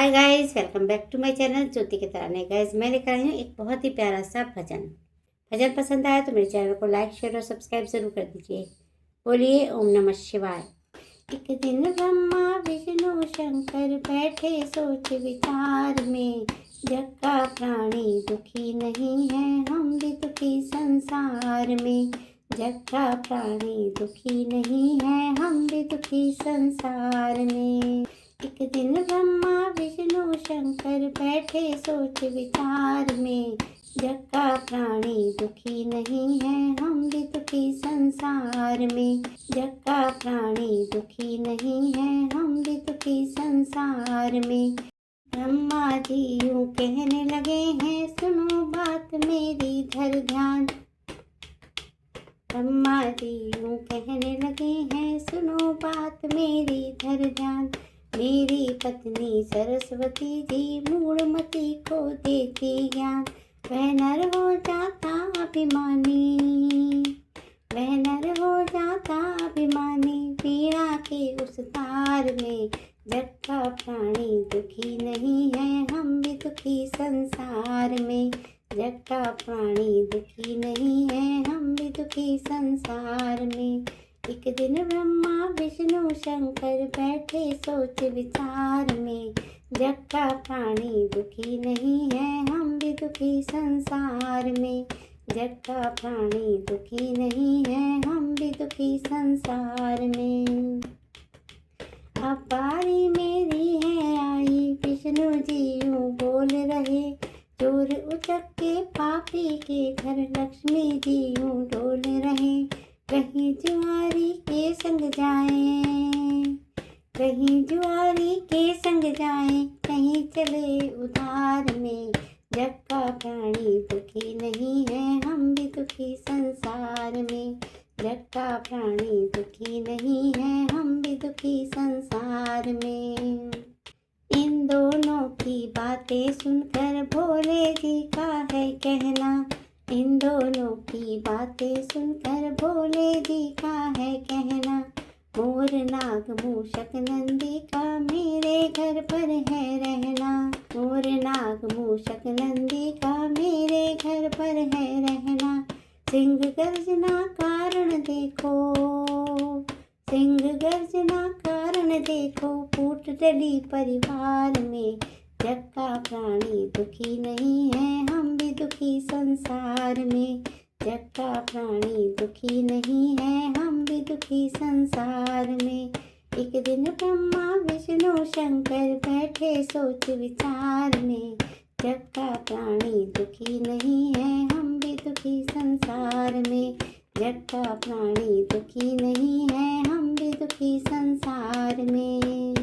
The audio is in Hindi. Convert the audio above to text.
Hi guys, welcome back to my channel Jyoti के तराने। गाइस, मैं लेकर आई हूँ एक बहुत ही प्यारा सा भजन पसंद आया तो मेरे चैनल को लाइक, शेयर और सब्सक्राइब जरूर कर दीजिए। बोलिए ओम नमः शिवाय। एक दिन ब्रह्मा विष्णु शंकर बैठे सोच विचार में, जग का प्राणी दुखी नहीं है, हम भी दुखी संसार में। जग का प्राणी दुखी नहीं है, हम भी दुखी संसार में। एक दिन ब्रह्मा विष्णु शंकर बैठे सोच विचार में, जग का प्राणी दुखी नहीं है, हम भी दुखी संसार में। जग का प्राणी दुखी नहीं है, हम भी दुखी संसार में। ब्रह्मा जी यूं कहने लगे हैं, सुनो बात मेरी धर ध्यान। ब्रह्मा जी यूं कहने लगे हैं, सुनो बात मेरी धर ध्यान। मेरी पत्नी सरस्वती जी मूढ़मती को देती ज्ञान। वह नर हो जाता अभिमानी, वह नर हो जाता अभिमानी, पीड़ा के उस तार में। जग का प्राणी दुखी नहीं है, हम भी दुखी संसार में। जग का प्राणी दुखी नहीं है, हम भी दुखी संसार में। एक दिन ब्रह्मा विष्णु शंकर बैठे सोच विचार में, जग का प्राणी दुखी नहीं है, हम भी दुखी संसार में। जग का प्राणी दुखी नहीं है, हम भी दुखी संसार में। अब बारी मेरी है आई, विष्णु जी यूं बोल रहे, चोर उचक के पापी के घर लक्ष्मी जी यूं डोल रहे। कहीं जुआरी के संग जाए, कहीं जुआरी के संग जाए, कहीं चले उधार में। जग का प्राणी दुखी नहीं है, हम भी दुखी संसार में। जग का प्राणी दुखी नहीं है, हम भी दुखी संसार में। इन दोनों की बातें सुनकर भोले जी का है कहना, इन दोनों की बातें सुनकर भोले जी का है कहना। मोर नाग मूषक नंदी का मेरे घर पर है रहना, मोर नाग मूषक नंदी का मेरे घर पर है रहना। सिंह गर्जना कारण देखो, सिंह गर्जना कारण देखो, फूट डली परिवार में। जग का प्राणी दुखी नहीं है, हम भी दुखी संसार में। जग का प्राणी दुखी नहीं है, हम भी दुखी संसार में। एक दिन ब्रह्मा विष्णु शंकर बैठे सोच विचार में, जग का प्राणी दुखी नहीं है, हम भी दुखी संसार में। जग का प्राणी दुखी नहीं है, हम भी दुखी संसार में।